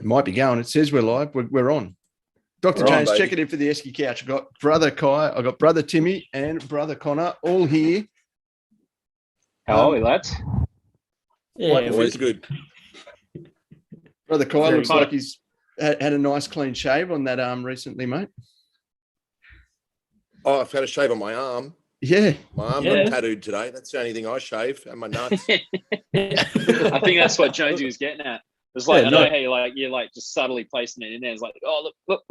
It might be going. It says we're live. We're on. Dr. James, check it in for the Eski couch. I've got brother Kai, I've got brother Timmy, and brother Connor all here. How are we, lads? Yeah, always good. Brother Kai looks like he's had a nice clean shave on that arm recently, mate. Oh, I've had a shave on my arm. Yeah. My arm got tattooed today. That's the only thing I shave, and my nuts. I think that's what Jonesy was getting at. It's like, I know how you're just subtly placing it in there. It's like, oh, look.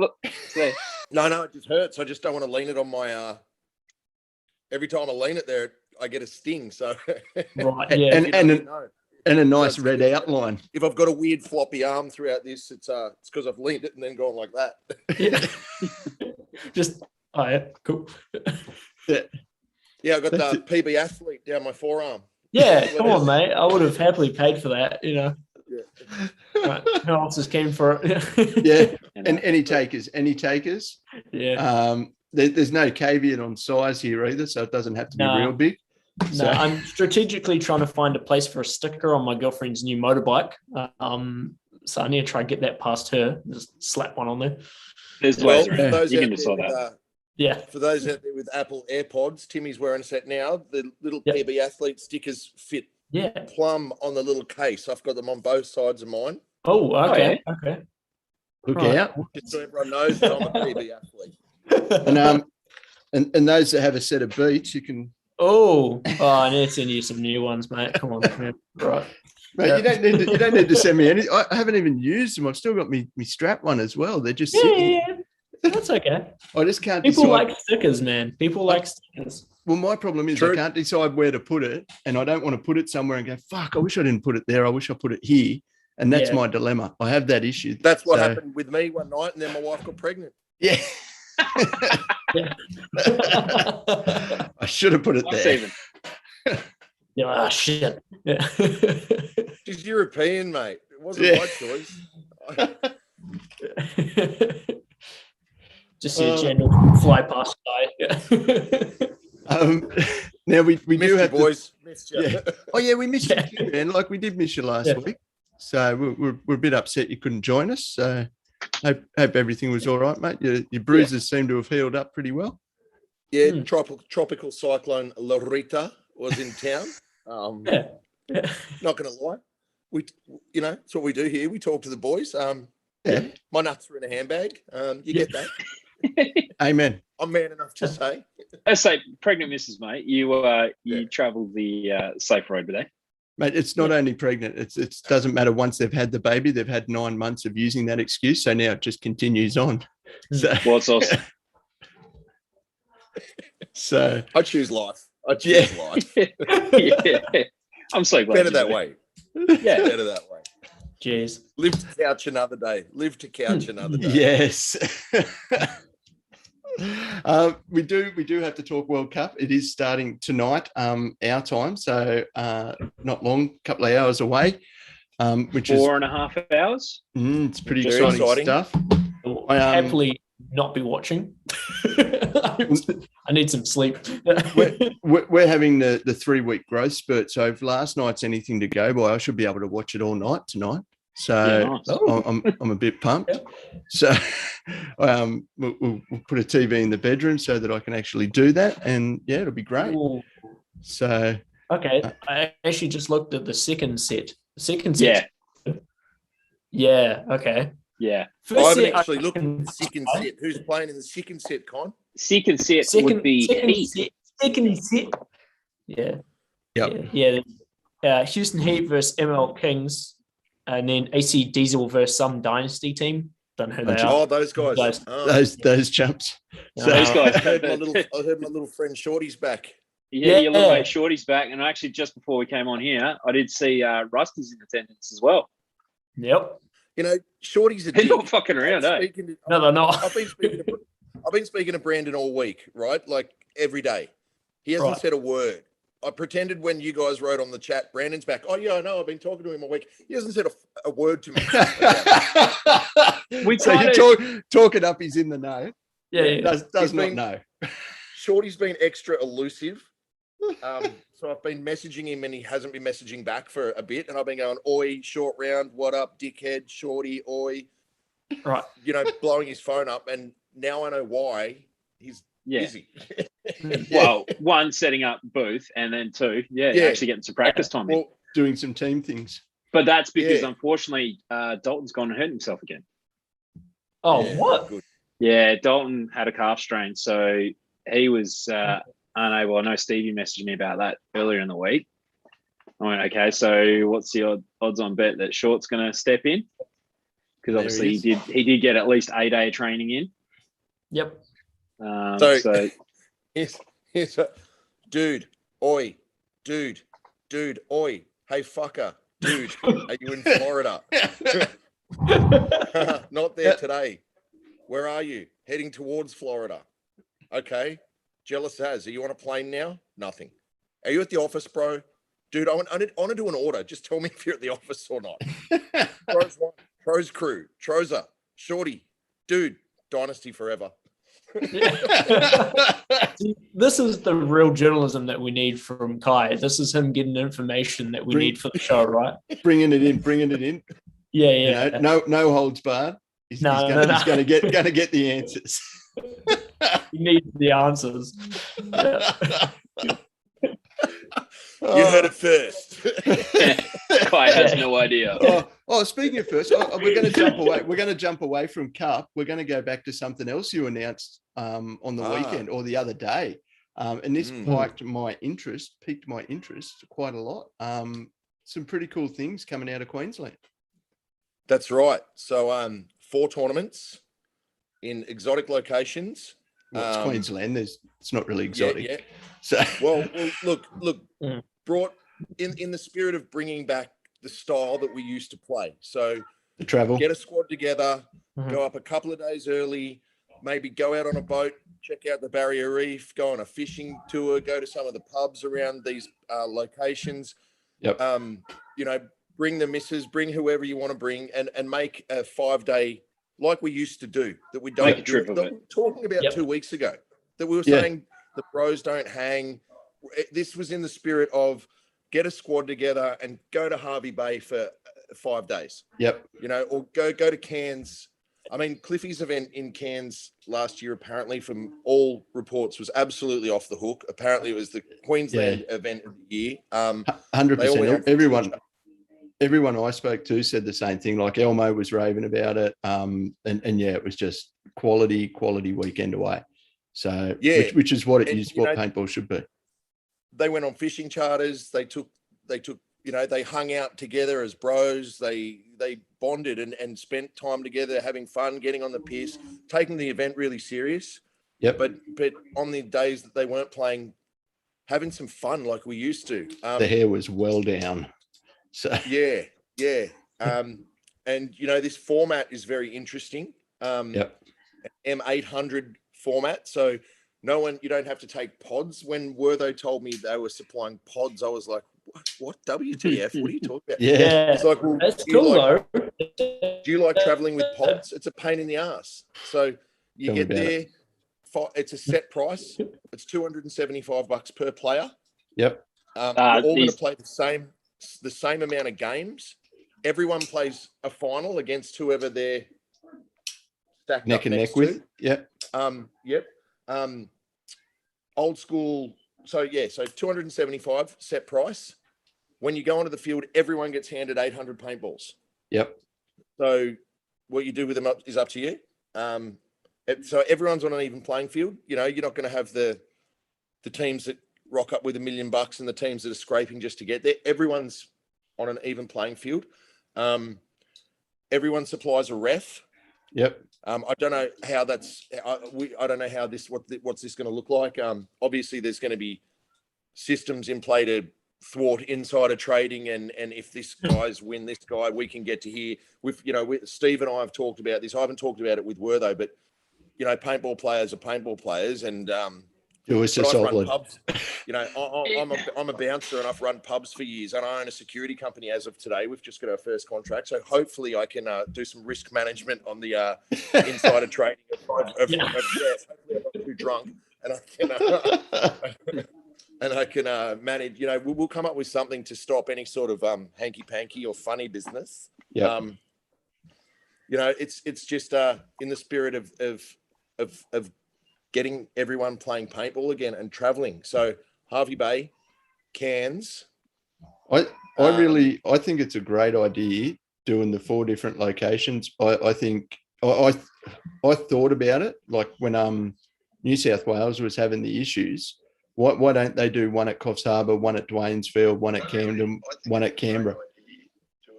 There. No, it just hurts. I just don't want to lean it on my, every time I lean it there, I get a sting. So, right. Yeah. And a nice red outline. If I've got a weird floppy arm throughout this, it's because I've leaned it and then gone like that. Yeah. Cool. Yeah, I got the PB athlete down my forearm. Yeah, come on, mate. I would have happily paid for that, you know. Yeah. Right. Who else has came for it? Yeah. And any takers. Yeah. There's no caveat on size here either, so it doesn't have to be real big. No, I'm strategically trying to find a place for a sticker on my girlfriend's new motorbike. So I need to try and get that past her. Just slap one on there. There's ways around. You can decide that. Yeah. For those out there with Apple AirPods, Timmy's wearing a set now. The little PB athlete stickers fit plumb on the little case. I've got them on both sides of mine. Oh, okay. Okay. Look out. Just so everyone knows that I'm a PB athlete. And those that have a set of Beats, you can. Oh, I need to send you some new ones, mate. Come on, man. Right. Mate, you don't need to send me any. I haven't even used them. I've still got me strap one as well. They're just sitting. Yeah. That's okay. I just can't People decide. like stickers, man. People like stickers. Well, my problem is I can't decide where to put it, and I don't want to put it somewhere and go, fuck, I wish I didn't put it there. I wish I put it here. And that's my dilemma. I have that issue. That's what happened with me one night, and then my wife got pregnant. Yeah. I should have put it there. Yeah, shit. Yeah. She's European, mate. It wasn't my choice. Just see a general fly past by. Now we do have boys. Missed you. Yeah. Oh yeah, we missed you too, man. Like we did miss you last week. So we're a bit upset you couldn't join us. So hope everything was all right, mate. Your bruises seem to have healed up pretty well. Yeah, tropical cyclone Loretta was in town. Not going to lie, it's what we do here. We talk to the boys. My nuts are in a handbag. You get that? Amen. I'm man enough to say. I say, pregnant missus, mate. You travel the safe road today, mate. It's not only pregnant. It doesn't matter. Once they've had the baby, they've had 9 months of using that excuse. So now it just continues on. So, it's awesome. So I choose life. Life. Yeah. I'm so glad. Better that way. Yeah, better that way. Jeez. Live to couch another day. Yes. We do have to talk World Cup. It is starting tonight, our time. So not long, couple of hours away. Which 4.5 hours. It's pretty exciting stuff. I happily not be watching. I need some sleep. we're having the 3-week growth spurt. So if last night's anything to go by, I should be able to watch it all night tonight. So I'm a bit pumped. So we'll put a TV in the bedroom so that I can actually do that, and it'll be great. Ooh. So I actually just looked at the second set. Yeah. Okay. Yeah. I haven't actually looked at the second set. Who's playing in the second set, Con? Second set would be Heat. Second set. Yeah. Yep. Yeah. Houston Heat versus ML Kings, and then AC Diesel versus some dynasty team. Don't know who they are. Oh, those guys. Those chumps. So those guys. I heard my little friend Shorty's back. Yeah, your little mate Shorty's back. And actually, just before we came on here, I did see Rusty's in attendance as well. Yep. Shorty's a He's not fucking around, No, they're not. I've been speaking to Brandon all week, right? Like every day. He hasn't said a word. I pretended when you guys wrote on the chat, Brandon's back. Oh, yeah, I know. I've been talking to him all week. He hasn't said a word to me. You talk it up. He's in the know. Yeah. Does not know. Shorty's been extra elusive So I've been messaging him and he hasn't been messaging back for a bit. And I've been going, oi, short round, what up, dickhead, shorty, oi. Right. You know, blowing his phone up. And now I know why he's busy. Well, one, setting up booth, and then two, actually getting some practice time in. Well, doing some team things. But that's because, unfortunately, Dalton's gone and hurt himself again. Oh, what? Good. Yeah, Dalton had a calf strain, so he was unable. I know Stevie messaged me about that earlier in the week. I went, okay, so what's the odds on bet that Short's going to step in? Because obviously he did get at least 8-day training in. Yep. So here's dude, oi, dude, oi, hey fucker, dude, are you in Florida? Not there today. Where are you? Heading towards Florida. Okay. Jealous as. Are you on a plane now? Nothing. Are you at the office, bro? Dude, I want to do an order. Just tell me if you're at the office or not. Tro's one, Tro's crew, Troza, Shorty, dude, Dynasty forever. This is the real journalism that we need from Kai. This is him getting information that we need for the show, right? Bringing it in. Yeah. You know, no holds barred. He's going to get the answers. He needs the answers. You heard it first. Kai has no idea. Speaking of first, we're going to jump away. We're going to jump away from Cup. We're going to go back to something else you announced on the weekend or the other day, and this piqued my interest quite a lot. Some pretty cool things coming out of Queensland. That's right. So 4 tournaments in exotic locations. Well, it's Queensland. It's not really exotic. Yeah. So well, look. Brought in the spirit of bringing back the style that we used to play. So the travel, get a squad together, go up a couple of days early, maybe go out on a boat, check out the Barrier Reef, go on a fishing tour, go to some of the pubs around these locations. Yep. Bring the missus, bring whoever you want to bring, and make a 5-day like we used to do. That we don't make a trip of it. We were talking about 2 weeks ago. That we were saying the bros don't hang. This was in the spirit of get a squad together and go to Harvey Bay for 5 days. Yep. Or go to Cairns. I mean, Cliffy's event in Cairns last year, apparently, from all reports, was absolutely off the hook. Apparently, it was the Queensland event of the year. 100%. Everyone I spoke to said the same thing. Like Elmo was raving about it. It was just quality weekend away. So which is what what paintball should be. They went on fishing charters. They took, they hung out together as bros. They bonded and spent time together, having fun, getting on the piss, taking the event really serious. Yep. But on the days that they weren't playing, having some fun like we used to. The hair was well down. So yeah. And this format is very interesting. M800 format. So you don't have to take pods. When Wertho told me they were supplying pods, I was like, what? WTF? What are you talking about? Yeah. It's like, well, that's cool though. Do you like traveling with pods? It's a pain in the ass. So you get there. It's a set price. It's $275 per player. Yep. We're all going to play the same amount of games. Everyone plays a final against whoever they're stacked neck up and next neck with. Yep. Old school. So 275 set price. When you go onto the field, everyone gets handed 800 paintballs. Yep. So what you do with them is up to you. So everyone's on an even playing field. You're not going to have the teams that rock up with $1 million and the teams that are scraping just to get there. Everyone's on an even playing field. Everyone supplies a ref. Yep. I don't know how I don't know how what's this going to look like. Obviously there's going to be systems in play to thwart insider trading, and if this guy's win this guy, we can get to here. Steve and I have talked about this. I haven't talked about it with Wertho, but paintball players are paintball players, and pubs. I'm a bouncer and I've run pubs for years, and I own a security company as of today. We've just got our first contract, so hopefully I can do some risk management on the insider trading. Hopefully I'm not too drunk, and I can and I can manage. We'll come up with something to stop any sort of hanky panky or funny business. Yeah. It's just in the spirit of getting everyone playing paintball again and traveling. So Harvey Bay, Cairns. I think it's a great idea doing the 4 different locations. I think I thought about it, like when New South Wales was having the issues. Why don't they do one at Coffs Harbour, one at Dwaynesfield, one at Camden, one at Canberra?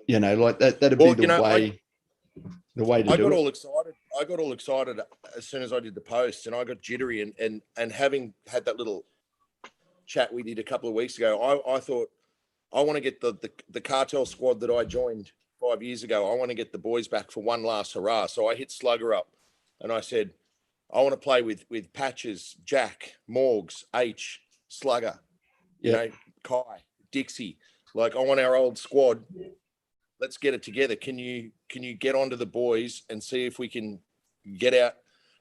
Like that'd be the way to do it. I got all excited as soon as I did the post, and I got jittery, and having had that little chat we did a couple of weeks ago, I thought I want to get the cartel squad that I joined 5 years ago. I want to get the boys back for one last hurrah. So I hit Slugger up and I said, I want to play with Patches, Jack, Morgs, H, Slugger, Kai, Dixie. Like, I want our old squad. Let's get it together. Can you get onto the boys and see if we can get out?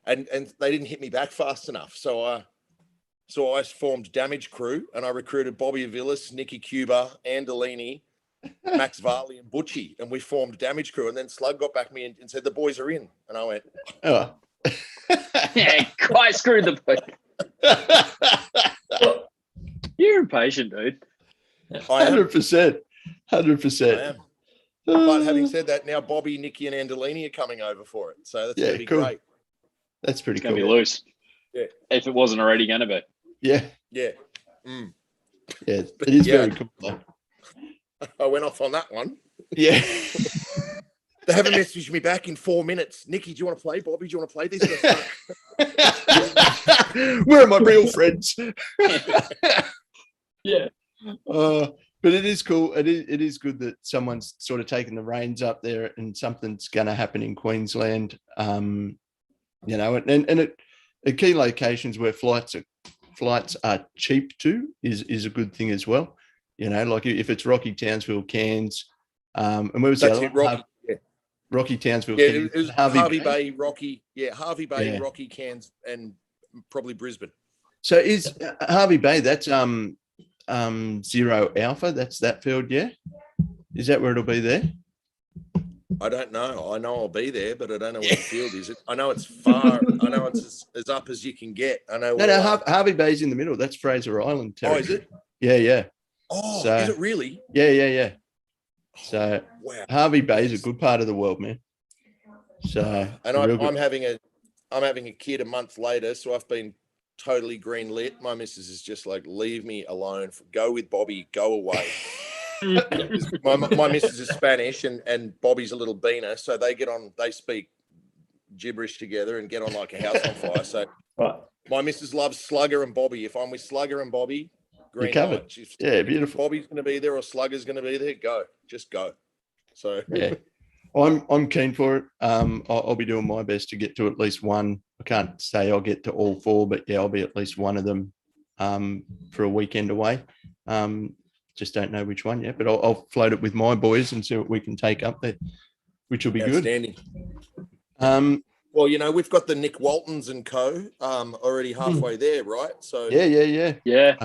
And they didn't hit me back fast enough. So I formed Damage Crew, and I recruited Bobby Avilas, Nicky Cuba, Andolini, Max Varley, and Butchie, and we formed Damage Crew. And then Slug got back to me and said, the boys are in. And I went, oh. Yeah, quite screwed the boys. You're impatient, dude. 100%. 100%. I am. But having said that, now Bobby, Nicky, and Andolini are coming over for it. So that's going to be great. That's pretty cool. It's going to be loose. Yeah. If it wasn't already going to be. Yeah. Yeah. Yeah, it is very cool, though. I went off on that one. Yeah. They haven't messaged me back in 4 minutes. Nicky, do you want to play? Bobby, do you want to play this? Where are my real friends? Yeah. But it is cool. It is good that someone's sort of taking the reins up there, and something's going to happen in Queensland. And at key locations where flights are cheap to is a good thing as well. Like if it's Rocky, Townsville, Cairns, and where was that? Rocky, Townsville, yeah, Cairns, it was Harvey Bay, Rocky. Yeah, Harvey Bay, Rocky, Cairns, and probably Brisbane. So is Harvey Bay? That's 0 Alpha. That's that field. Yeah, is that where it'll be there? I don't know. I know I'll be there, but I don't know what the field is. I know it's far. I know it's as up as you can get. I know. No, Harvey Bay's in the middle. That's Fraser Island territory. Oh, is it? Yeah. Oh, so, is it really? Yeah. So wow. Harvey Bay is a good part of the world, man. So and I'm having a kid a month later, so I've been totally green lit. My missus is just like, leave me alone. Go with Bobby. Go away. my missus is Spanish and Bobby's a little beaner, so they speak gibberish together and get on like a house on fire. So my missus loves Slugger and Bobby. If I'm with Slugger and Bobby, green light. Yeah, beautiful. Bobby's going to be there or Slugger's going to be there. Just go. So yeah, I'm keen for it. I'll be doing my best to get to at least one. I can't say I'll get to all 4, but yeah, I'll be at least one of them for a weekend away. Just don't know which one yet, but I'll float it with my boys and see what we can take up there, which will be outstanding. Good. Well, we've got the Nick Waltons and co. Already halfway there, right? So yeah.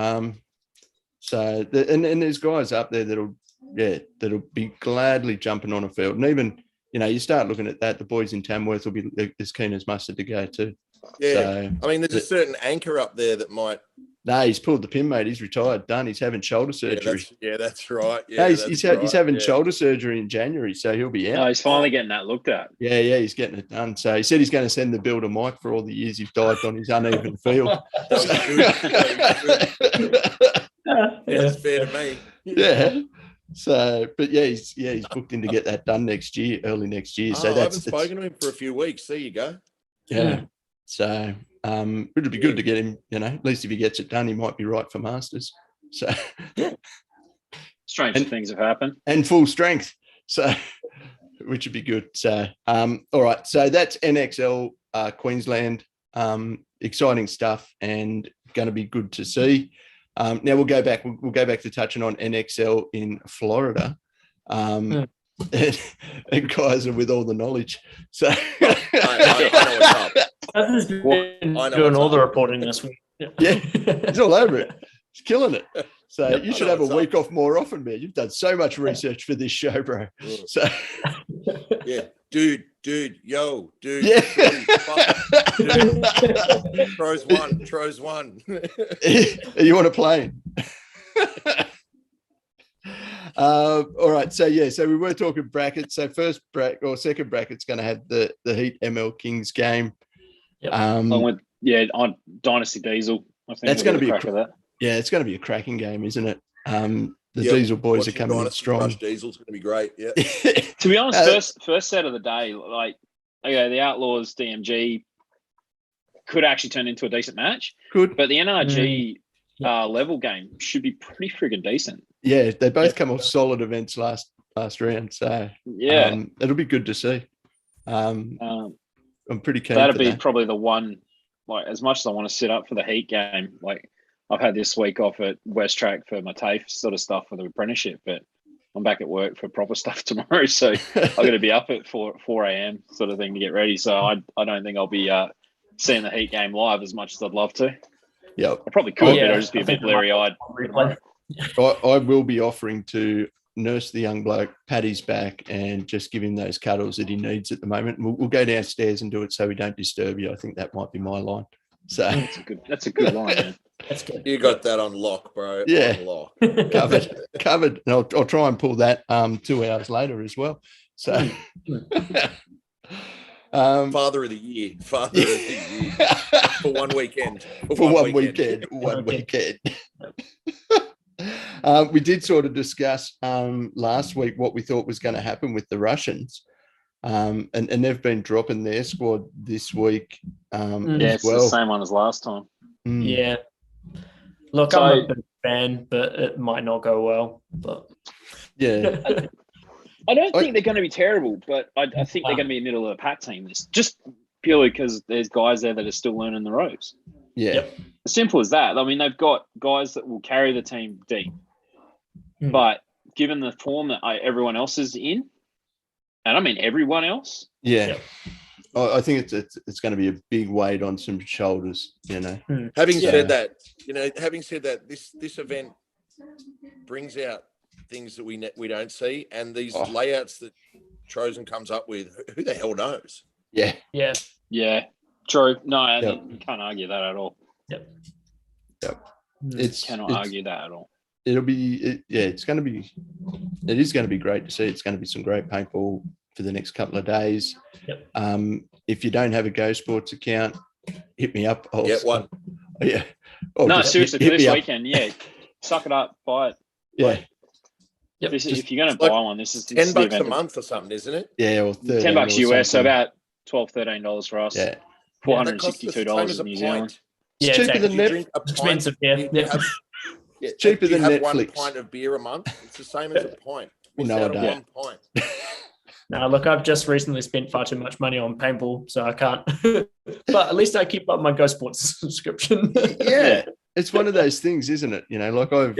So and there's guys up there that'll be gladly jumping on a field, and even you start looking at that, the boys in Tamworth will be as keen as mustard to go too. Yeah, so, I mean, there's a certain anchor up there that might. No, he's pulled the pin, mate. He's retired, done. He's having shoulder surgery. Yeah, that's right. Yeah, he's having shoulder surgery in January, so he'll be out. Oh, he's finally getting that looked at. Yeah, he's getting it done. So he said he's going to send the bill to Mike for all the years he's dived on his uneven field. That's fair to me. Yeah. So, but he's booked in to get that done early next year. So I haven't spoken to him for a few weeks. There you go. Yeah. So it'd be good to get him, at least if he gets it done, he might be right for Masters. So strange things have happened. And full strength. So which would be good. So all right. So that's NXL Queensland. Exciting stuff and going to be good to see. Now we'll go back to touching on NXL in Florida. And guys are with all the knowledge. So I know what's up. Been doing all the reporting this week. Yeah, it's all over it. He's killing it. So Yep, you I should know have a what's week off more often, man. You've done so much research for this show, bro. So yeah, dude, yo, dude, yeah. shorty, fuck, dude. Tros one. You want to play? All right. So we were talking brackets. So first bracket or second bracket's going to have the Heat ML Kings game. Yep. On Dynasty Diesel. I think that's going to be a crack of that. Yeah, it's going to be a cracking game, isn't it? The Diesel boys are coming in strong. Crush Diesel's going to be great. Yeah. To be honest, first set of the day, like, okay, the Outlaws DMG could actually turn into a decent match. Good, but the NRG level game should be pretty friggin' decent. Yeah, they both come off solid events last round, so yeah, it'll be good to see. I'm pretty keen. That'd be probably the one. Like, as much as I want to sit up for the Heat game, like I've had this week off at West Track for my TAFE sort of stuff for the apprenticeship, but I'm back at work for proper stuff tomorrow, so I'm going to be up at 4 a.m. sort of thing to get ready. So I don't think I'll be seeing the Heat game live as much as I'd love to. Yeah, I probably could, but I'll just be a bit bleary-eyed. I will be offering to nurse the young bloke, pat his back, and just give him those cuddles that he needs at the moment. We'll go downstairs and do it so we don't disturb you. I think that might be my line. So that's a good line, man. That's good. You got that on lock, bro. Yeah, on lock. covered. And I'll try and pull that 2 hours later as well. So Father of the year for 1 weekend. For one weekend. We did sort of discuss last week what we thought was going to happen with the Russians. And they've been dropping their squad this week it's well. the same one as last time. Yeah. Look, I'm a big fan, but it might not go well. But yeah. I don't think they're going to be terrible, but I think they're going to be a middle of the pack team. Just purely because there's guys there that are still learning the ropes. Yeah. Yep. As simple as that. I mean, they've got guys that will carry the team deep. But given the form that everyone else is in, and I mean everyone else. Yeah. Yep. I think it's going to be a big weight on some shoulders, you know. Having said that, this event brings out things that we don't see, and these layouts that Trojan comes up with, who the hell knows? Yeah. True. No, you can't argue that at all. Yep. Cannot argue that at all. It is going to be great to see. It's going to be some great paintball for the next couple of days. Yep. If you don't have a Go Sports account, hit me up. I'll get one. Yeah. No, seriously, for this weekend, suck it up, buy it. Yeah. If you're going to buy one, this is $10 a month or something, isn't it? Yeah, or $10 US, so about $12-13 for us. Yeah. $462 in New Zealand. It's cheaper than Netflix. Expensive, It's cheaper than Netflix. 1 pint of beer a month. It's the same as a pint. No, I don't. 1 pint. No, look, I've just recently spent far too much money on paintball, so I can't. But at least I keep up my Go Sports subscription. Yeah, it's one of those things, isn't it? You know, like I've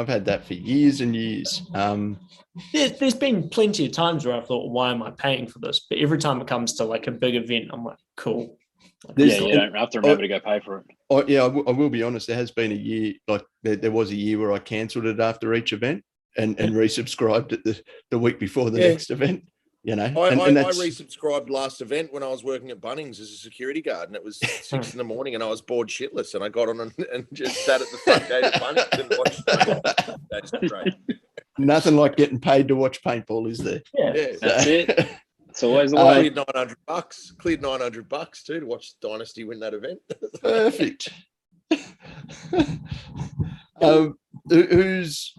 had that for years and years. There's been plenty of times where I thought, why am I paying for this? But every time it comes to like a big event, I'm like, cool. You don't have to remember to go pay for it. I will be honest. There has been a year, like there was a year where I cancelled it after each event and resubscribed it the week before the next event. You know, I resubscribed last event when I was working at Bunnings as a security guard, and it was 6 a.m, and I was bored shitless, and I got on and just sat at the front gate of Bunnings and watched. That's great. Nothing like getting paid to watch paintball, is there? Yeah. That's it. It's always the way. Cleared $900 too to watch Dynasty win that event. Perfect. Who's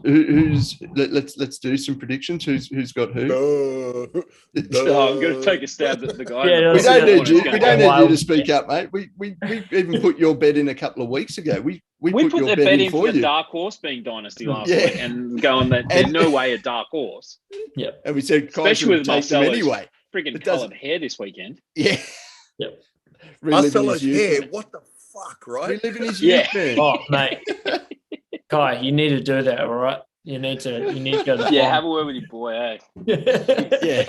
let's do some predictions. Who's got who? I'm going to take a stab at the guy. Yeah, we don't need you to speak up, mate. We even put your bet in a couple of weeks ago. We put the your bet in for the you. dark horse being Dynasty last week and going that there's no way a dark horse. Yeah, and we said, especially with Marcelo's anyway. Friggin' coloured hair this weekend. Yeah. Yep. Marcelo's hair. What the fuck, right? Reliving his youth, man. Oh, mate. Guy, you need to do that, all right? You need to go to the have a word with your boy, eh? Yeah.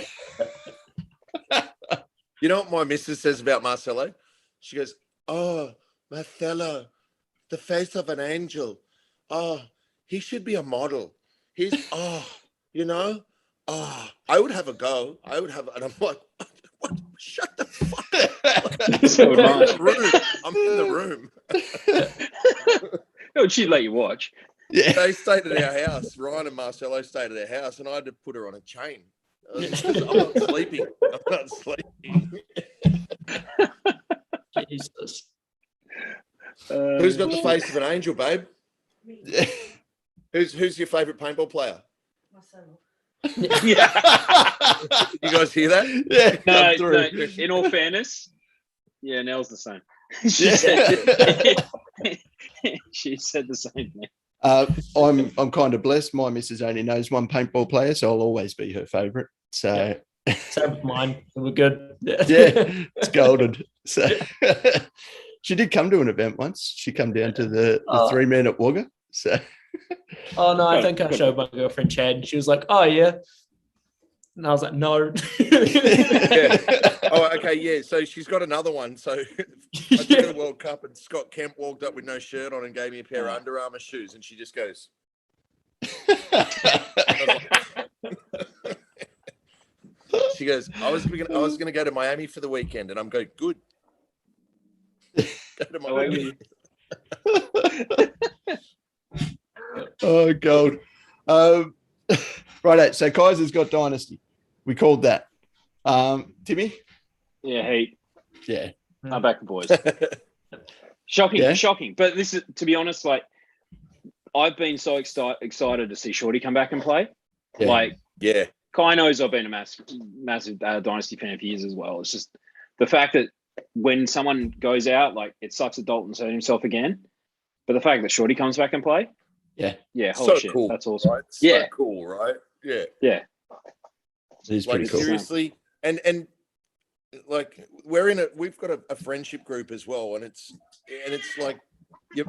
You know what my missus says about Marcelo? She goes, "Oh, Marcelo, the face of an angel. Oh, he should be a model. He's, you know, I would have a go. And I'm like, what? Shut the fuck up. So would mine. I'm in the room. Oh, she'd let you watch. Yeah. They stayed at our house. Ryan and Marcelo stayed at our house, and I had to put her on a chain. I'm not sleeping. Jesus. Who's got the face of an angel, babe? Yeah. Who's your favourite paintball player? Yeah. You guys hear that? Yeah. No, in all fairness, yeah, Nell's the same. She said the same thing. I'm kind of blessed. My missus only knows one paintball player, so I'll always be her favourite. So Same with mine. We're good. yeah, it's golden. So she did come to an event once. She come down to the 3 man at Wagga. So oh no, I think I showed my girlfriend Chad, and she was like, "Oh yeah," and I was like, "No." Yeah. Oh, okay, yeah. So she's got another one. So I did the World Cup, and Scott Kemp walked up with no shirt on and gave me a pair of Under Armour shoes, and she just goes. She goes, I was gonna go to Miami for the weekend, and I'm going, good. Go to Miami. Oh god. Right, so Kaiser's got Dynasty. We called that. Timmy? Yeah, Heat. Yeah. I'm back the boys. Shocking. But this is, to be honest, like I've been so excited to see Shorty come back and play. Yeah. Like, yeah. Kai knows I've been a massive Dynasty fan for years as well. It's just the fact that when someone goes out, like it sucks that Dalton's hurt himself again. But the fact that Shorty comes back and play, holy so shit, cool, that's awesome. Right? So cool, right? Yeah. It's pretty cool. Seriously, and like we've got a friendship group as well, and it's like your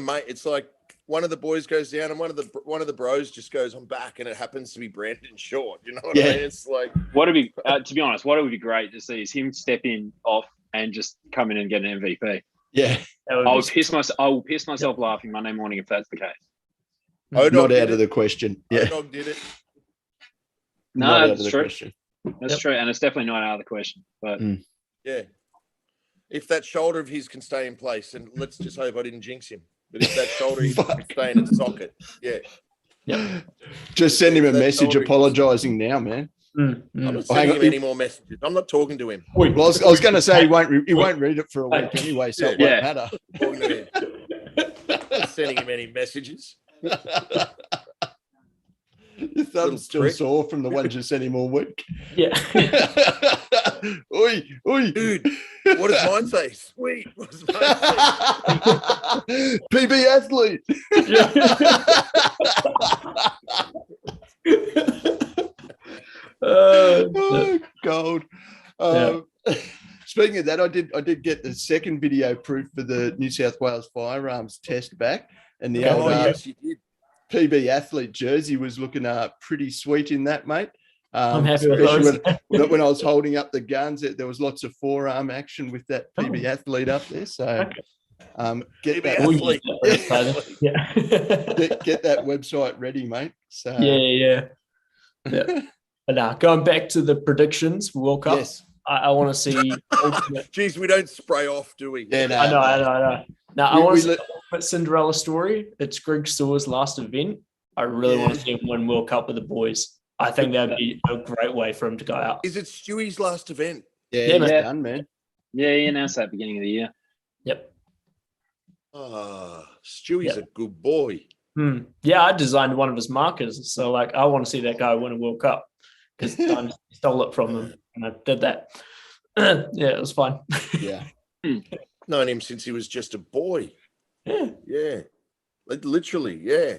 mate. It's like one of the boys goes down, and one of the bros just goes, "I'm back," and it happens to be Brandon Short. You know what I mean? It's like to be honest, what it would be great to see is him step in off and just come in and get an MVP. Yeah, I will piss myself laughing Monday morning if that's the case. Not out of the question. Yeah, Dog did it. No, that's true. That's true, and it's definitely not out of the question. But yeah, if that shoulder of his can stay in place, and let's just hope I didn't jinx him. But if that shoulder can stay in its socket, just send him a message apologising now, man. I'm not sending him any more messages. I'm not talking to him. Well, I was going to say he won't read it for a week anyway, so it won't matter. Talking to him. Not sending him any messages. Your thumb's still sore from the ones you sent him all week. Yeah. Oi. Dude, what does mine say? Sweet. What does mine say? PB athlete. Oh, gold. Speaking of that, I did get the second video proof for the New South Wales Firearms test back, and the yes, you did. PB athlete jersey was looking pretty sweet in that, mate. I'm happy with those. When I was holding up the guns, there was lots of forearm action with that PB athlete up there. So get that get that website ready, mate. So yeah. But now going back to the predictions, World Cup. Yes. I want to see. Jeez, we don't spray off, do we? Yeah, no, I know. Now I want to see the Cinderella story. It's Greg Stewart's last event. I really want to see him win World Cup with the boys. I think that'd be a great way for him to go out. Is it Stewie's last event? Yeah, he's done, man. Yeah, he announced that at the beginning of the year. Yep. Stewie's a good boy. Yeah, I designed one of his markers, so I want to see that guy win a World Cup because I stole it from him. And I did that. Yeah, it was fun. Yeah. Known him since he was just a boy. Yeah. Literally, yeah.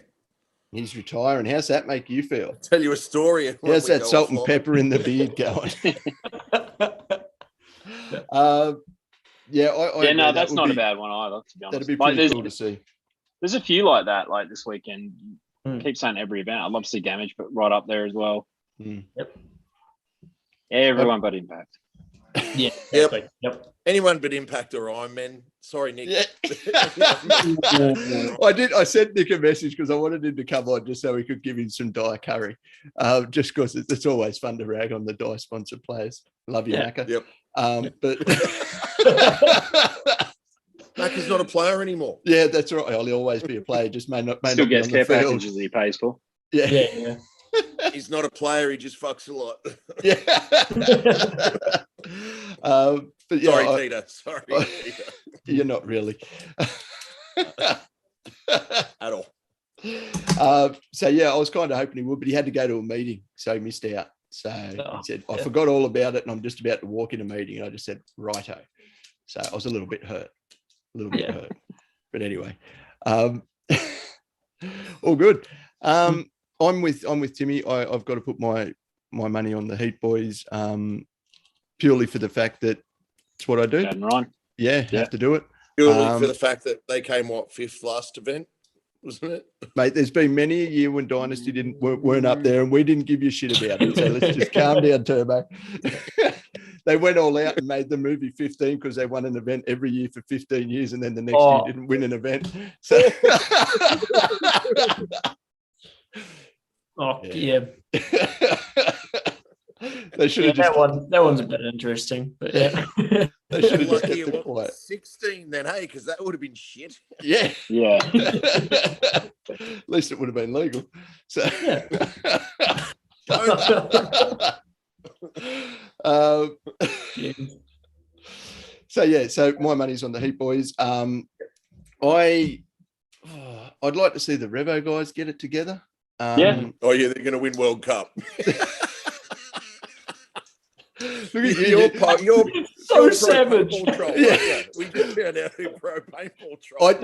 He's retiring. How's that make you feel? I'll tell you a story. How's that salt and pepper in the beard going? No, that's not a bad one either, to be honest. That'd be pretty cool to see. There's a few like that, like this weekend. Keep saying every event. I'd love to see Damage, but right up there as well. Yep. Everyone but Impact. Yeah. Exactly. Yep. Anyone but Impact or Ironman. Sorry, Nick. Yeah. I sent Nick a message because I wanted him to come on just so we could give him some Dye curry. Just because it's always fun to rag on the Dye sponsored players. Love you, Macca. Yep. But Macca's not a player anymore. Yeah, that's right. He'll always be a player. Just may not Still be gets on care the field. packages that he pays for. Yeah. He's not a player. He just fucks a lot. Yeah. But yeah, Sorry, Peter. Sorry, Peter. You're not really. At all. So yeah, I was kind of hoping he would, but he had to go to a meeting, so he missed out. So he said, I forgot all about it, and I'm just about to walk in a meeting. And I just said, righto. So I was a little bit hurt. But anyway, all good. I'm with Timmy. I've got to put my money on the Heat boys, purely for the fact that it's what I do. Right. Yeah, have to do it. Purely for the fact that they came, fifth last event, wasn't it? Mate, there's been many a year when Dynasty weren't up there and we didn't give you shit about it. So let's just calm down, Turbo. They went all out and made the movie 15 because they won an event every year for 15 years, and then the next year didn't win an event. So yeah. They should have just that one's a bit interesting, but yeah. They should have just kept it quiet. 16 then, hey, because that would have been shit. Yeah. At least it would have been legal. So so my money's on the Heat boys. I'd like to see the Revo guys get it together. They're going to win World Cup. Look at you. You're so savage. Yeah. We just found out who pro paintball troll.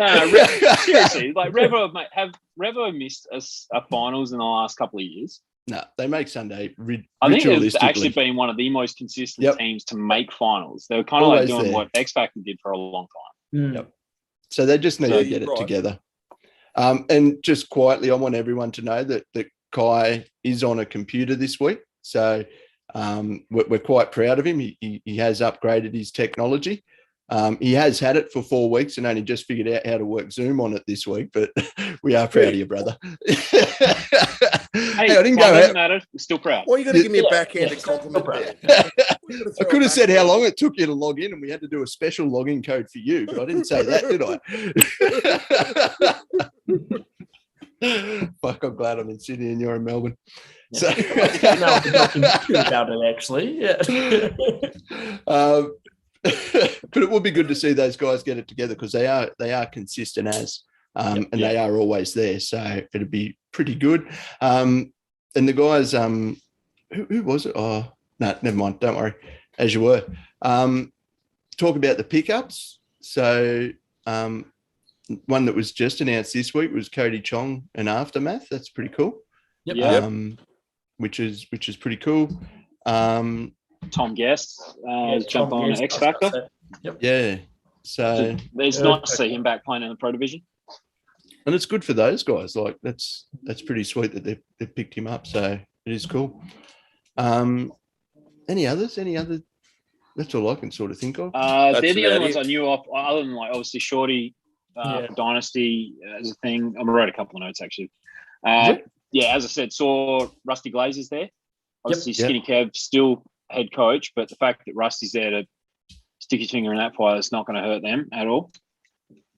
Seriously, like Revo have Revo missed a finals in the last couple of years? No, they make Sunday. I think it's actually been one of the most consistent teams to make finals. They were kind of like doing what X Factor did for a long time. Yep. So they just need to get it together. And just quietly, I want everyone to know that Kai is on a computer this week. So we're quite proud of him. He has upgraded his technology. He has had it for 4 weeks and only just figured out how to work Zoom on it this week, but we are proud of you, brother. Hey, I didn't go doesn't matter. We're still proud. Well, you got to give me a backhanded compliment. I could have said how long it took you to log in, and we had to do a special login code for you, but I didn't say that, did I? Fuck, I'm glad I'm in Sydney and you're in Melbourne. So about it actually, but it would be good to see those guys get it together because they are consistent and they are always there. So it'd be pretty good. And the guys, who was it? Oh no, never mind. Don't worry. As you were. Talk about the pickups. So one that was just announced this week was Cody Chong and Aftermath. That's pretty cool. Which is pretty cool. Tom Guest jumped on X Factor. Yeah. So it's nice to see him back playing in the Pro Division. And it's good for those guys. Like that's pretty sweet that they've picked him up. So it is cool. Any others? That's all I can sort of think of. They're the only ones I knew of, other than like obviously Shorty for Dynasty as a thing. I wrote a couple of notes actually. As I said, saw Rusty Glazers there. Obviously, Skinny Kev still head coach, but the fact that Rusty's there to stick his finger in that fire is not going to hurt them at all.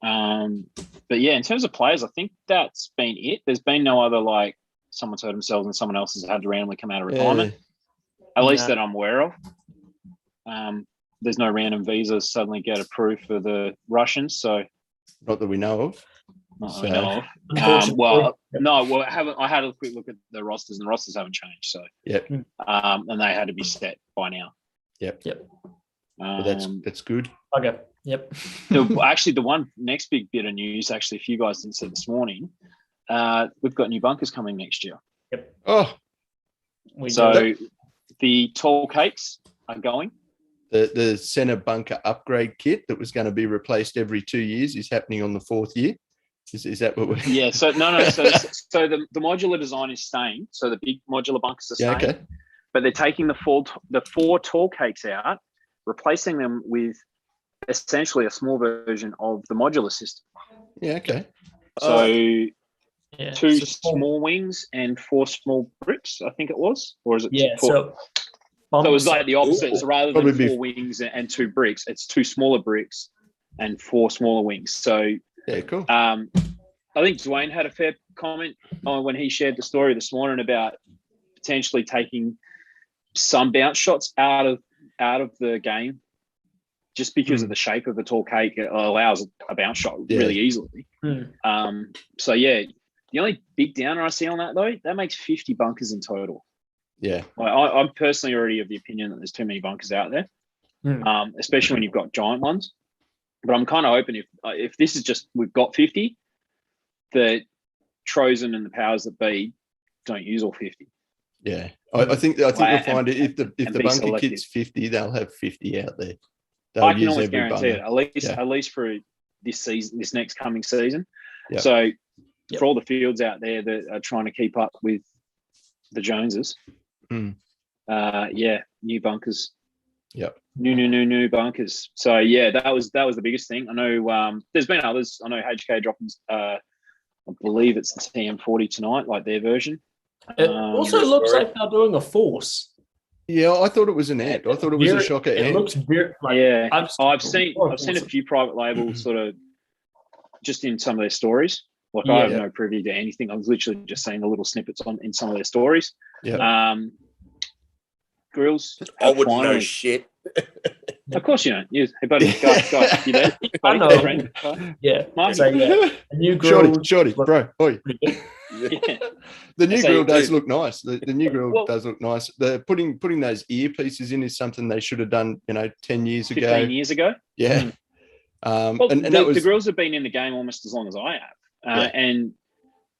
But yeah, in terms of players, I think that's been it. There's been no other like someone's hurt themselves and someone else has had to randomly come out of retirement. At least that I'm aware of. There's no random visas suddenly get approved for the Russians, so not that we know of. I had a quick look at the rosters, and the rosters haven't changed. So and they had to be set by now. Yep. That's good. Okay. Yep. The one next big bit of news, actually, if you guys didn't see this morning, we've got new bunkers coming next year. Yep. Oh, the tall cakes are going. The center bunker upgrade kit that was going to be replaced every 2 years is happening on the 4th year. Is that what we're... Yeah, so no. So the modular design is staying. So the big modular bunkers are staying. Okay. But they're taking the four tall cakes out, replacing them with essentially a small version of the modular system. Yeah, okay. So Yeah, two small wings and 4 small bricks, I think it was. Or is it yeah, 4? so So it was like the opposite. Ooh. So rather than 4 wings and 2 bricks, it's 2 smaller bricks and 4 smaller wings. So yeah, cool. I think Dwayne had a fair comment on when he shared the story this morning about potentially taking some bounce shots out of the game, just because of the shape of the tall cake. It allows a bounce shot really easily. So yeah, the only big downer I see on that though, that makes 50 bunkers in total. Yeah, I'm personally already of the opinion that there's too many bunkers out there, especially when you've got giant ones. But I'm kind of hoping if this is just we've got 50, that Trozen and the powers that be don't use all 50. Yeah, I think you'll find it if the bunker selective. kit's 50, they'll have 50 out there. I can almost guarantee it, at least for this season, this next coming season. Yep. So for all the fields out there that are trying to keep up with the Joneses, new bunkers. Yep. New bunkers. So yeah, that was the biggest thing. I know there's been others. I know HK dropping I believe it's the TM40 tonight, like their version. It also looks like they're doing a force. Yeah, I thought it was an ant. I thought it was a shocker ant. It looks very I've seen a few private labels sort of just in some of their stories. Like I have no privy to anything. I was literally just seeing the little snippets in some of their stories. Yeah. Grills. I wouldn't know shit. Of course you don't. Hey, buddy, guys, you there? I know. Friend? Yeah. Mark. So, a new grill. Shorty, bro. Oi. Yeah. The new grill does look nice. The new grill does look nice. The putting those earpieces in is something they should have done, 10 years ago. 15 years ago. Yeah. And the grills have been in the game almost as long as I have. And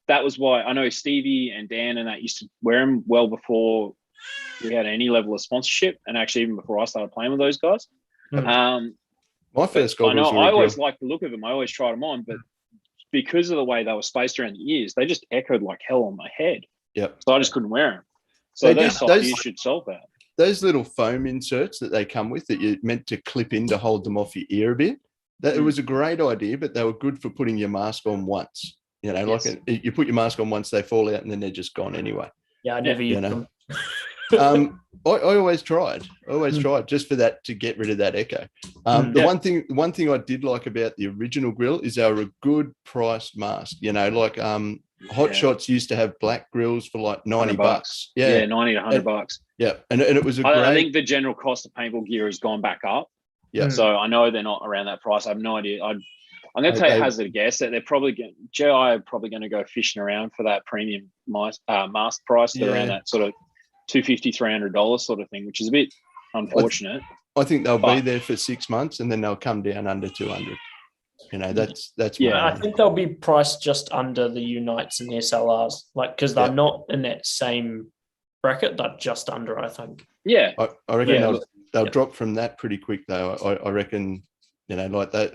that was why I know Stevie and Dan and that used to wear them well before we had any level of sponsorship, and actually even before I started playing with those guys. My first goggles I always liked the look of them. I always tried them on, but because of the way they were spaced around the ears, they just echoed like hell on my head. Yep. So I just couldn't wear them. So those soft ears should solve that. Those little foam inserts that they come with that you're meant to clip in to hold them off your ear a bit, it was a great idea, but they were good for putting your mask on once. Like you put your mask on once, they fall out and then they're just gone anyway. Yeah, I never used them. I always tried. Just for that, to get rid of that echo. The one thing I did like about the original grill is they were a good priced mask. Like Hot Shots used to have black grills for like $90. Yeah, 90 to $100. Yeah, and it was I think the general cost of paintball gear has gone back up. Yeah. So I know they're not around that price. I have no idea. I'm going to hazard a guess that they're probably GI are probably going to go fishing around for that premium mask price around that sort of $250, $300 sort of thing, which is a bit unfortunate. I think they'll be there for 6 months and then they'll come down under 200. That's I think they'll be priced just under the Unites and the SLRs, because they're not in that same bracket. They're just under, I think. Yeah, I reckon they'll drop from that pretty quick though. I reckon, like that.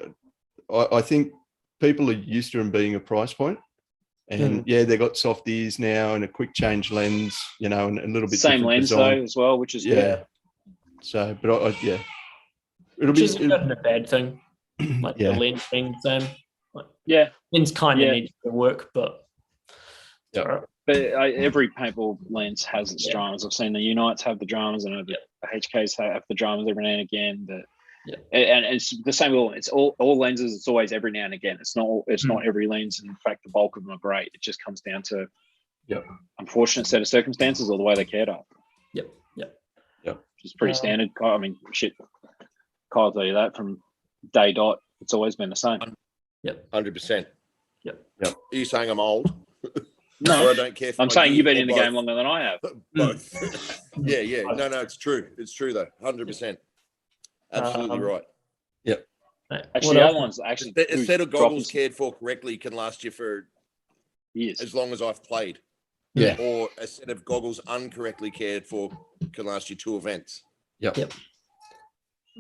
I think people are used to them being a price point. And they got soft ears now and a quick change lens, and a little bit same lens design. though as well, which is good. So, but which isn't a bad thing. The lens being the same. Lens kind of needs to work, but But every paintball lens has its dramas. I've seen the Unites have the dramas, and the HKs have the dramas every now and again. And it's the same. It's all lenses. It's always every now and again. It's not every lens. In fact, the bulk of them are great. It just comes down to unfortunate set of circumstances or the way they cared up. Yep. Which is pretty standard. I mean, shit. Kyle will tell you that from day dot. It's always been the same. 100%. Yep. Are you saying I'm old? No, I don't care. I'm saying you've been in the game longer than I have. Both. Yeah. No, it's true. It's true though. 100%. Absolutely right. Yep. Actually, the other one's actually a set of goggles cared for correctly can last you for years, as long as I've played. Yeah. Or a set of goggles uncorrectly cared for can last you 2 events. Yep.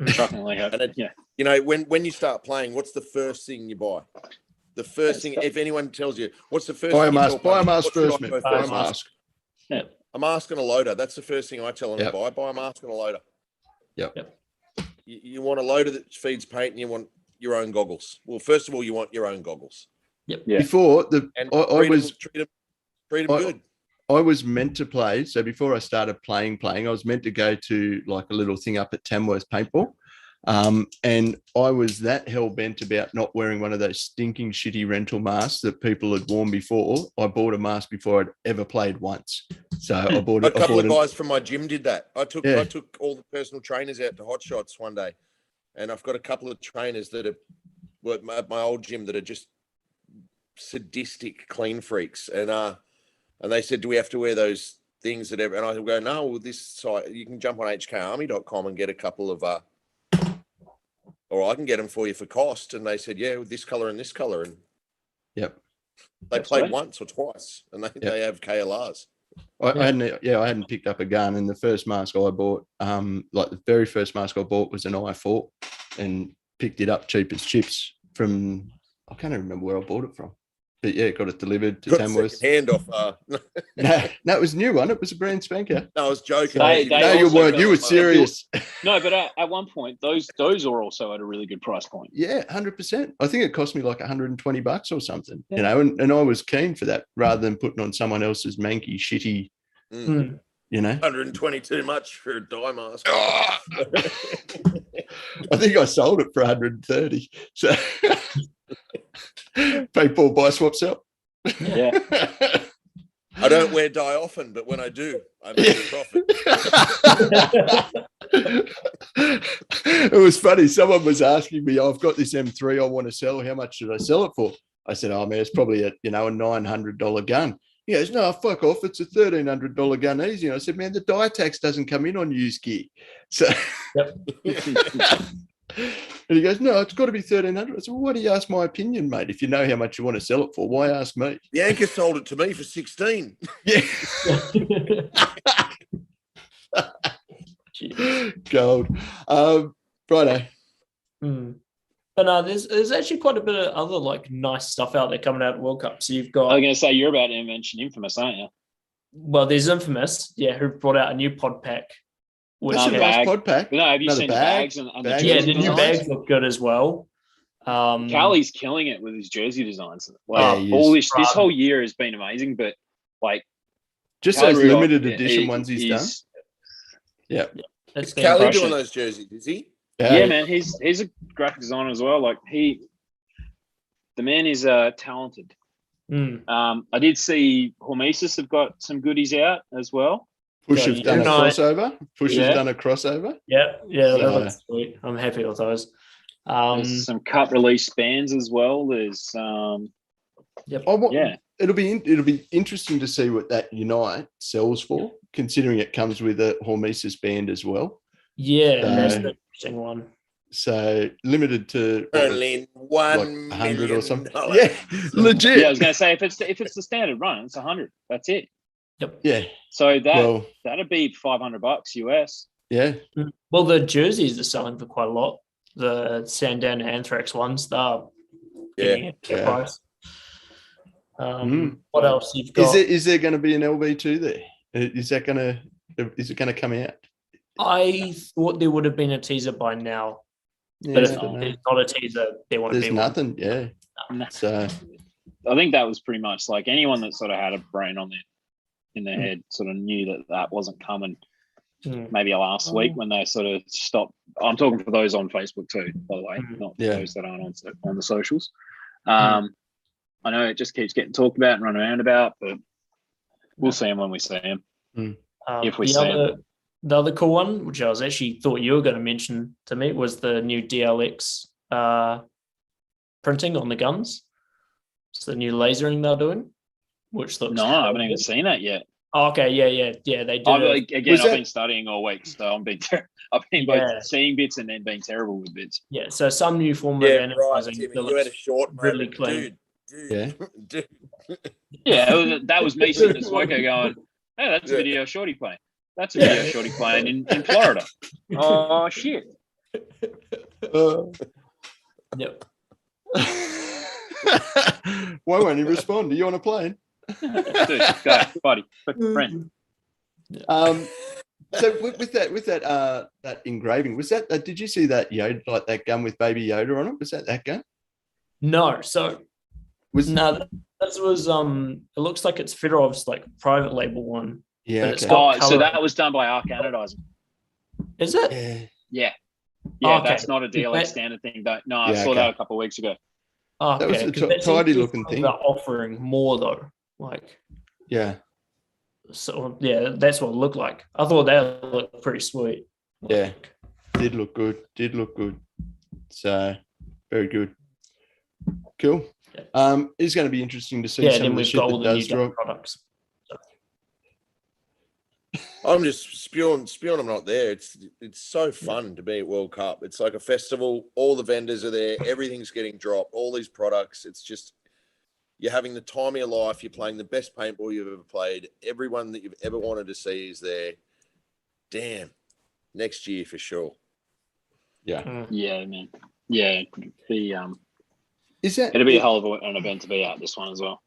Shockingly, when you start playing, what's the first thing you buy? The first thing, if anyone tells you, what's the first buy thing? Buy a mask first, man. Buy a mask. Yeah. A mask and a loader. That's the first thing I tell them to buy. Buy a mask and a loader. Yep. You want a loader that feeds paint, and you want your own goggles. Well, first of all, you want your own goggles. Yep. Yeah. Before treat them good. I was meant to play. So before I started playing, I was meant to go to like a little thing up at Tamworth Paintball. And I was that hell bent about not wearing one of those stinking shitty rental masks that people had worn before. I bought a mask before I'd ever played once. So I bought a couple of guys from my gym did that. I took all the personal trainers out to Hot Shots one day, and I've got a couple of trainers that are at my old gym that are just sadistic clean freaks, and they said, do we have to wear those things that ever? And I go, no, well, this site, you can jump on hkarmy.com and get a couple of or I can get them for you for cost. And they said, yeah, with this color and this color. And yep, they played once or twice, and they have KLRs. I hadn't picked up a gun, and the first mask I bought, like the very first mask I bought was an I4, and picked it up cheap as chips from, I can't even remember where I bought it from. But yeah, got it delivered to Tamworth. Hand off. No, it was a new one. It was a brand spanker. No, I was joking. They you weren't. You were serious. No, but at one point, those are also at a really good price point. Yeah, 100%. I think it cost me like $120 or something. Yeah. You know, and I was keen for that rather than putting on someone else's manky, shitty. You know, 120 too much for a dye mask. I think I sold it for 130. So. Paintball buy swap sell. Yeah. I don't wear dye often, but when I do, I make a profit. It was funny. Someone was asking me, I've got this M3 I want to sell. How much should I sell it for? I said, oh man, it's probably a $900 gun. He goes, no, fuck off. It's a $1,300 gun easy. And I said, man, the dye tax doesn't come in on used gear. So and he goes, no, it's got to be 1,300. I said, well, why do you ask my opinion, mate? If you know how much you want to sell it for, why ask me? Bianca sold it to me for 16. Yeah. Gold. Friday. But no, there's actually quite a bit of other like nice stuff out there coming out of World Cup. So you've got. I was going to say you're about to mention Infamous, aren't you? Well, there's Infamous, who brought out a new pod pack. That's a nice pod pack. No, have you seen the bags and the jerseys? Yeah, the new bags look good as well. Callie's killing it with his jersey designs. Like this whole year has been amazing, but like just those limited edition ones he's done. Yeah. Is Callie doing those jerseys? Is he? Yeah, man. He's a graphic designer as well. Like the man is talented. I did see Hormesis have got some goodies out as well. Push has done a crossover. Push has done a crossover. Yeah, that looks sweet. I'm happy with those. There's some cut release bands as well. There's It'll be interesting to see what that Unite sells for, considering it comes with a Hormesis band as well. Yeah, that's an interesting one. So limited to only like 100 or something. Yeah, legit. Yeah, I was going to say if it's the standard run, it's 100. That's it. Yep. Yeah. So that'd be $500 US. Yeah. Well, the jerseys are selling for quite a lot. The Sandown Anthrax ones, they're getting a price. What else you've got? Is there going to be an LV2 there? Is it going to come out? I thought there would have been a teaser by now, but if there's not a teaser, there won't be. There's nothing. Yeah. So I think that was pretty much like anyone that sort of had a brain in their head sort of knew that wasn't coming. Maybe last week when they sort of stopped. I'm talking for those on Facebook too, by the way, not those that aren't on the socials. I know it just keeps getting talked about and run around about, but we'll see them when we see them. If we see them. The other cool one, which I was actually thought you were going to mention to me, was the new DLX printing on the guns. It's the new lasering they're doing, which looks. No, I haven't even seen that yet. Oh, okay, yeah. They did. I've been studying all week, so I've been both seeing bits and then being terrible with bits. Yeah, so some new form of analyzing. Right, you had a short really clean. Dude. Yeah, that was me sitting at Swoko going, "Hey, that's a video of Shorty playing. That's a video of Shorty playing in Florida." Oh shit. Yep. Why won't he respond? Are you on a plane? Dude, go, buddy, friend. So with that engraving, was that did you see that Yoda, like that gun with Baby Yoda on it? Was that gun? No, so Was no, that was it looks like it's Fedorov's like private label one. yeah. But Okay. it's got so color. that was done by Arc Anodizing. Is it? Yeah. Yeah. Okay. That's not a DLX standard thing. No, I saw that a couple of weeks ago. Okay, that was a tidy looking thing. They're offering more though, like yeah. So yeah, that's what it looked like. I thought that looked pretty sweet. Yeah, did look good. So very good. Cool. Yeah. It's going to be interesting to see some of the shit that does drop. Products. I'm just spewing. I'm not there. It's so fun to be at World Cup. It's like a festival. All the vendors are there. Everything's getting dropped. All these products. It's just you're having the time of your life. You're playing the best paintball you've ever played. Everyone that you've ever wanted to see is there. Damn, next year for sure. Yeah. Yeah, man. Yeah, it'll be a hell of an event to be at this one as well.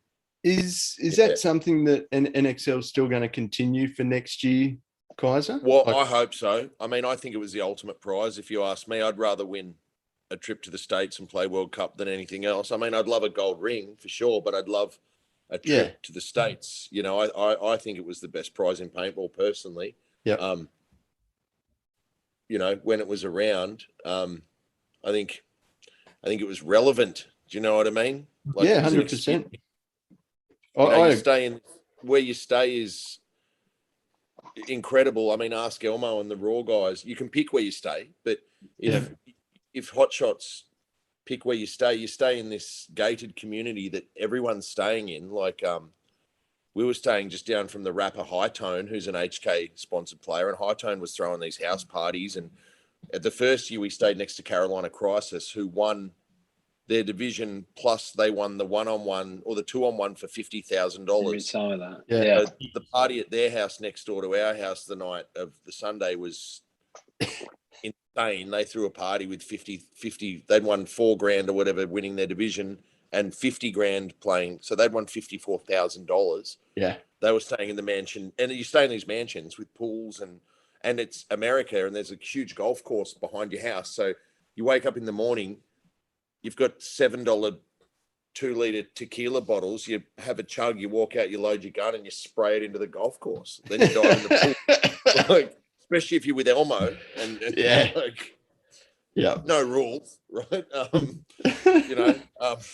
Is that something that NXL is still going to continue for next year, Kaiser? Well, I hope so. I mean, I think it was the ultimate prize. If you ask me, I'd rather win a trip to the States and play World Cup than anything else. I mean, I'd love a gold ring for sure, but I'd love a trip to the States. You know, I think it was the best prize in paintball personally. Yeah. You know, when it was around, I think it was relevant. Do you know what I mean? Like, 100%. You stay in where you stay is incredible. I mean, ask Elmo and the Raw guys. You can pick where you stay, but if Hot Shots pick where you stay in this gated community that everyone's staying in. Like, we were staying just down from the rapper High Tone, who's an HK sponsored player, and High Tone was throwing these house parties. And at the first year, we stayed next to Carolina Crisis, who won their division, plus they won the 1-on-1 or the 2-on-1 for $50,000. Some of that. Yeah. So the party at their house next door to our house the night of the Sunday was insane. They threw a party with 50, they'd won $4,000 or whatever, winning their division, and $50,000 playing. So they'd won $54,000. Yeah. They were staying in the mansion, and you stay in these mansions with pools, and it's America, and there's a huge golf course behind your house. So you wake up in the morning, you've got $7 2-liter tequila bottles. You have a chug, you walk out, you load your gun, and you spray it into the golf course. Then you dive in the pool. Like, especially if you're with Elmo, and like, no rules, right? You know, but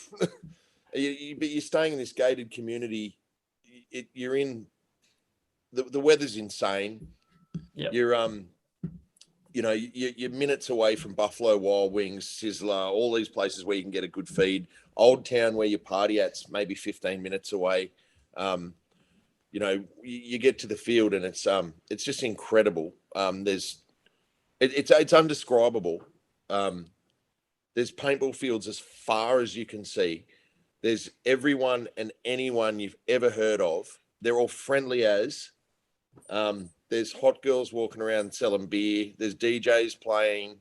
you're staying in this gated community. You're in the weather's insane. Yep. You're you know, you're minutes away from Buffalo Wild Wings, Sizzler, all these places where you can get a good feed. Old Town, where you party at's maybe 15 minutes away. You know, you get to the field and it's just incredible. It's undescribable. There's paintball fields as far as you can see. There's everyone and anyone you've ever heard of. They're all friendly as. There's hot girls walking around selling beer. There's DJs playing.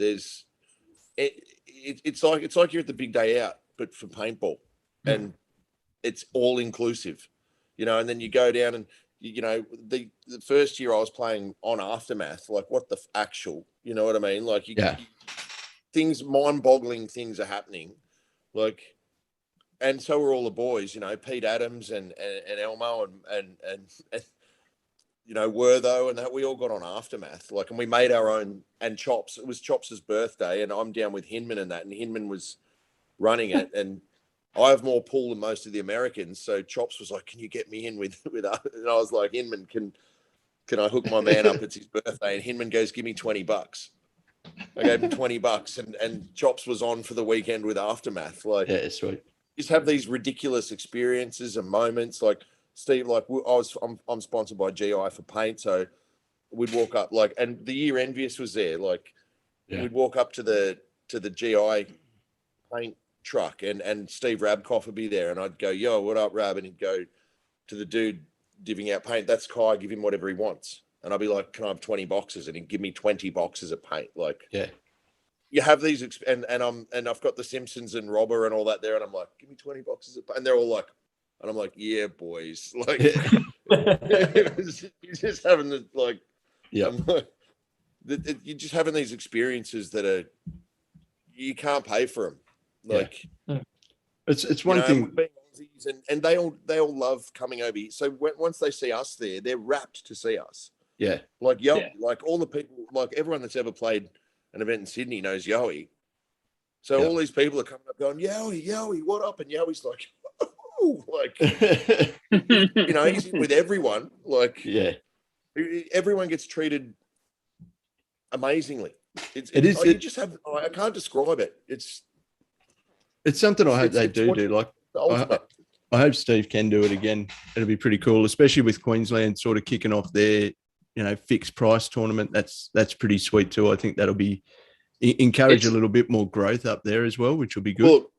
It's like you're at the big day out, but for paintball, and it's all inclusive, you know. And then you go down and you know the first year I was playing on Aftermath, like what the actual, you know what I mean? Like things, mind-boggling things are happening, like, and so are all the boys, you know, Pete Adams and Elmo and you know, Wertho and that. We all got on Aftermath, like, and we made our own. And Chops, it was Chops' birthday, and I'm down with Hinman and that, and Hinman was running it, and I have more pull than most of the Americans. So Chops was like, "Can you get me in with us?" And I was like, "Hinman, can I hook my man up? It's his birthday." And Hinman goes, "Give me $20." I gave him $20, and Chops was on for the weekend with Aftermath. Like, yeah, sweet. Just have these ridiculous experiences and moments, like. Steve, like I'm sponsored by GI for paint, so we'd walk up, like, and the year Envious was there, like, we'd walk up to the GI paint truck, and Steve Rabkoff would be there, and I'd go, "Yo, what up, Rab?" And he'd go to the dude divvying out paint. "That's Kai, give him whatever he wants." And I'd be like, "Can I have 20 boxes?" And he'd give me 20 boxes of paint. Like, you have these, and I've got the Simpsons and Robber and all that there, and I'm like, "Give me 20 boxes of paint," and they're all like. And I'm like, "Yeah, boys." Like, you're just having the, like, Yeah. You're just having these experiences that you can't pay for them. Like, it's one thing. Being Aussies and they all love coming over here. So once they see us there, they're rapt to see us. Yeah. Like like all the people, like everyone that's ever played an event in Sydney knows Yowie. So all these people are coming up going, Yowie, what up? And Yowie's like, oh, like, he's in with everyone. Like, everyone gets treated amazingly. You just have, I can't describe it. It's something I hope they do. Like, I hope Steve can do it again. It'll be pretty cool, especially with Queensland sort of kicking off their, fixed price tournament. That's pretty sweet too. I think that'll be encourage a little bit more growth up there as well, which will be good. Look,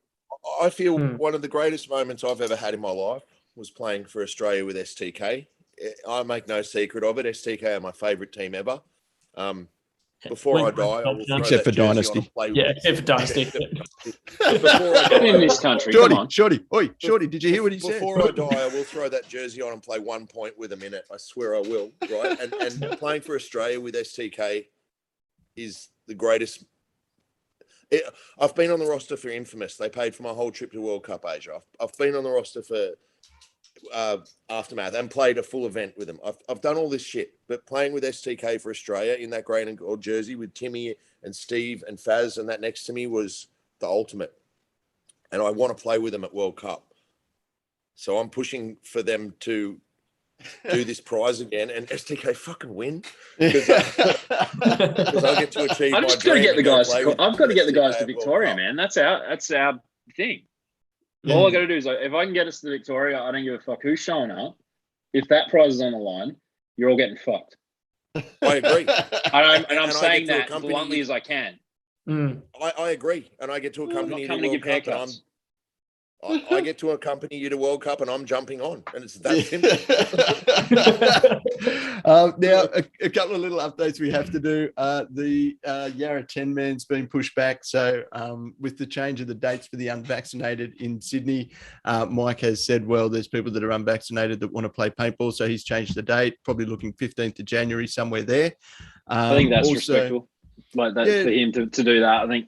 I feel one of the greatest moments I've ever had in my life was playing for Australia with STK. I make no secret of it. STK are my favourite team ever. Before I die, I will throw except for Dynasty. Except for Dynasty. Before I die, in this country, Shorty, did you hear what he said? Before I die, I will throw that jersey on and play 1 point with them in it. I swear I will. Right, and playing for Australia with STK is the greatest. I've been on the roster for Infamous. They paid for my whole trip to World Cup Asia. I've been on the roster for Aftermath and played a full event with them. I've done all this shit, but playing with STK for Australia in that grey and gold jersey with Timmy and Steve and Faz and that next to me was the ultimate. And I want to play with them at World Cup. So I'm pushing for them to do this prize again and STK fucking win because I get to achieve. I'm just going to get the guys. I've got to get the guys to Victoria, man. That's our thing. Yeah. All I got to do is, if I can get us to Victoria, I don't give a fuck who's showing up. If that prize is on the line, you're all getting fucked. I agree, and I'm saying that bluntly as I can. I agree, and I get to accompany you to World Cup, and I get to accompany you to World Cup, and I'm jumping on, and it's that simple. Now, a couple of little updates we have to do. The Yarra 10-man's been pushed back, so with the change of the dates for the unvaccinated in Sydney, Mike has said, well, there's people that are unvaccinated that want to play paintball, so he's changed the date, probably looking 15th of January, somewhere there. I think that's respectful, like that, for him to do that. I think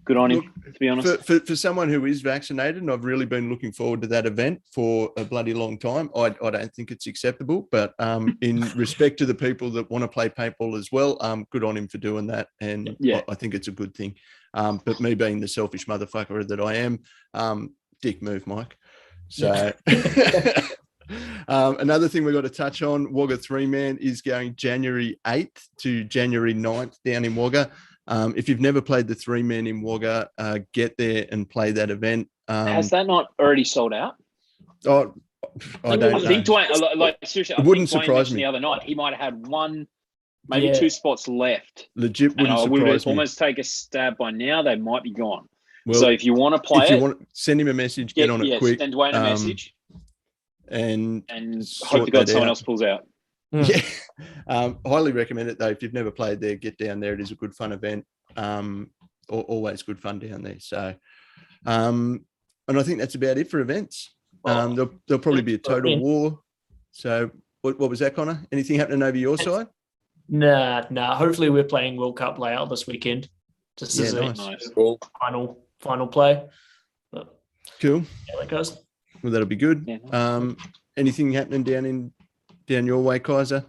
good on him, to be honest. For someone who is vaccinated, and I've really been looking forward to that event for a bloody long time, I don't think it's acceptable. But in respect to the people that want to play paintball as well, good on him for doing that. And I think it's a good thing. But me being the selfish motherfucker that I am, dick move, Mike. So another thing we've got to touch on, Wagga 3-man is going January 8th to January 9th down in Wagga. If you've never played the 3-man in Wagga, get there and play that event. Has that not already sold out? Oh, I don't know. I think Dwayne, like seriously, it wouldn't surprise me. The other night, he might have had one, maybe two spots left. Legit wouldn't surprise me. I would almost take a stab by now. They might be gone. Well, so if you want to play send him a message. Get on it quick. Send Dwayne a message. And hope to God someone else pulls out. Yeah, highly recommend it though. If you've never played there, get down there. It is a good fun event. Always good fun down there. So, and I think that's about it for events. There'll probably be a total war. So, what was that, Connor? Anything happening over your side? Nah. Hopefully, we're playing World Cup layout this weekend. Just as nice. Cool. Final play. But, cool. Yeah, that goes. Well, that'll be good. Yeah, nice. Anything happening down your way, Kaiser?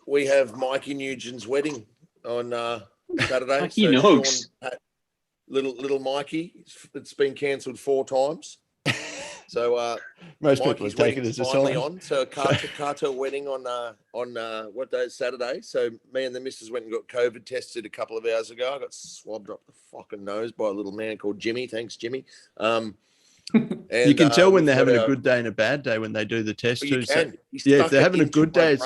We have Mikey Nugent's wedding on Saturday. Mikey knows. Little Mikey, it's been cancelled 4 times. So most people have taken it as a sign. On. So a cartel wedding on what day is Saturday? So me and the missus went and got COVID tested a couple of hours ago. I got swabbed up the fucking nose by a little man called Jimmy. Thanks, Jimmy. And, you can tell when they're having a good day and a bad day when they do the test too. So, if they're having a good day,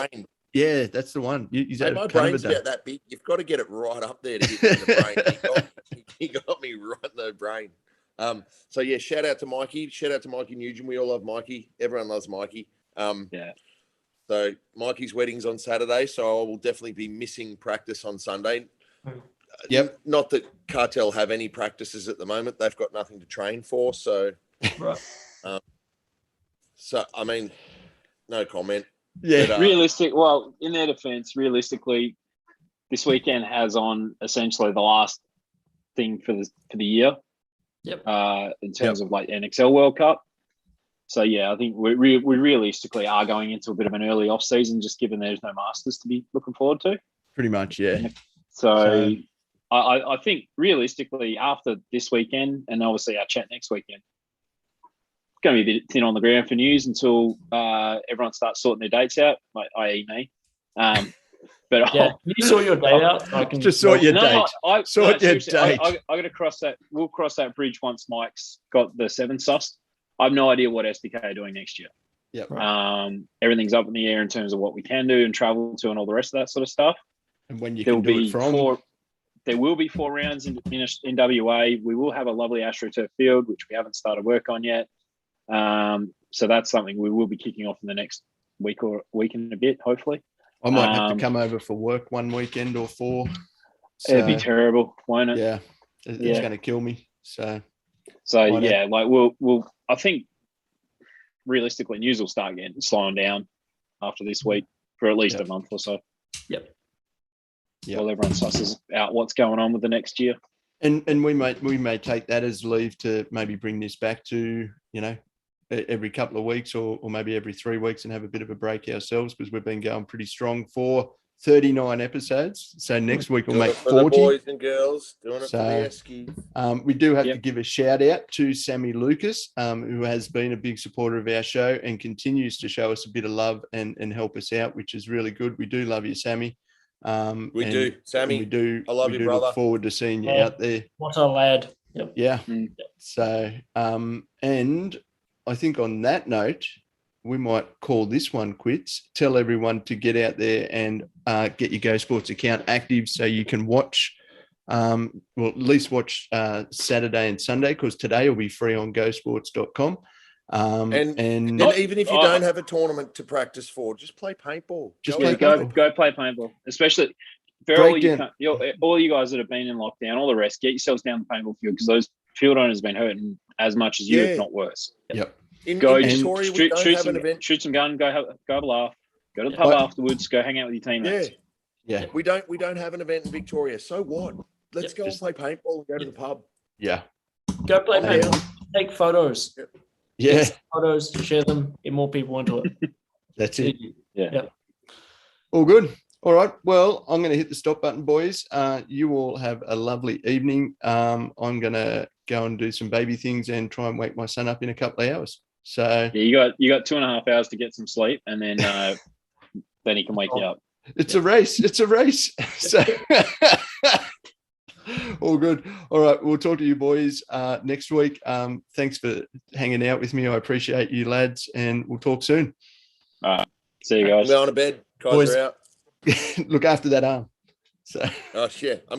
yeah, that's the one. My brain's about that big. You've got to get it right up there to hit in the brain. He got me right in the brain. So yeah, shout out to Mikey. Shout out to Mikey Nugent. We all love Mikey. Everyone loves Mikey. So Mikey's wedding's on Saturday, so I will definitely be missing practice on Sunday. Yep. Not that Cartel have any practices at the moment. They've got nothing to train for. So, right. So I mean, no comment. Yeah. Well, in their defense, realistically, this weekend has on essentially the last thing for the year. Yep. In terms of like NXL World Cup. So yeah, I think we realistically are going into a bit of an early off season, just given there's no Masters to be looking forward to. Pretty much, yeah. So I think realistically after this weekend and obviously our chat next weekend, it's going to be a bit thin on the ground for news until everyone starts sorting their dates out, like i.e. me. But yeah, you sort your date out. I can just sort your date. Sort your date. I got to cross that. We'll cross that bridge once Mike's got the 7 sussed. I have no idea what SDK are doing next year. Yep. Everything's up in the air in terms of what we can do and travel to and all the rest of that sort of stuff. And when you can do it from. There will be 4 rounds in WA. We will have a lovely AstroTurf field, which we haven't started work on yet. So that's something we will be kicking off in the next week and a bit, hopefully. I might have to come over for work one weekend or 4. So, it'd be terrible, won't it? Yeah, it's going to kill me. So yeah, like we'll. I think realistically, news will start slowing down after this week for at least a month or so. Yep. While everyone susses out what's going on with the next year. And we may take that as leave to maybe bring this back to, every couple of weeks or maybe every 3 weeks and have a bit of a break ourselves, because we've been going pretty strong for 39 episodes. So next week we'll make 40. The boys and girls, doing it for the Eski. We do have to give a shout out to Sammy Lucas, who has been a big supporter of our show and continues to show us a bit of love and help us out, which is really good. We do love you, Sammy. We do, Sammy. I love you, brother. Look forward to seeing you out there. What a lad. Yep. Yeah. So, and I think on that note, we might call this one quits. Tell everyone to get out there and get your Go Sports account active so you can watch, at least watch Saturday and Sunday, because today will be free on gosports.com. And even if you don't have a tournament to practice for, just play paintball. Go play paintball. Especially for all you guys that have been in lockdown, all the rest, get yourselves down the paintball field, because those field owners have been hurting as much as you, if not worse. Yep. In Victoria, we don't have an event. Shoot some gun. Go have a laugh. Go to the pub afterwards. Go hang out with your teammates. Yeah. We don't have an event in Victoria. So what? Let's go and play paintball and go to the pub. Yeah. Go play paintball. Take photos. Yeah. Photos, share them, get more people into it. That's it. Yeah. All good. All right. Well, I'm going to hit the stop button, boys. You all have a lovely evening. I'm going to go and do some baby things and try and wake my son up in a couple of hours. So yeah, you got 2.5 hours to get some sleep, and then then he can wake you up. It's a race. It's a race. So all good. All right. We'll talk to you boys next week. Thanks for hanging out with me. I appreciate you, lads, and we'll talk soon. All right. See you guys. I'm going to bed. Guys are out. Look after that arm. So. Oh, shit. I'm going.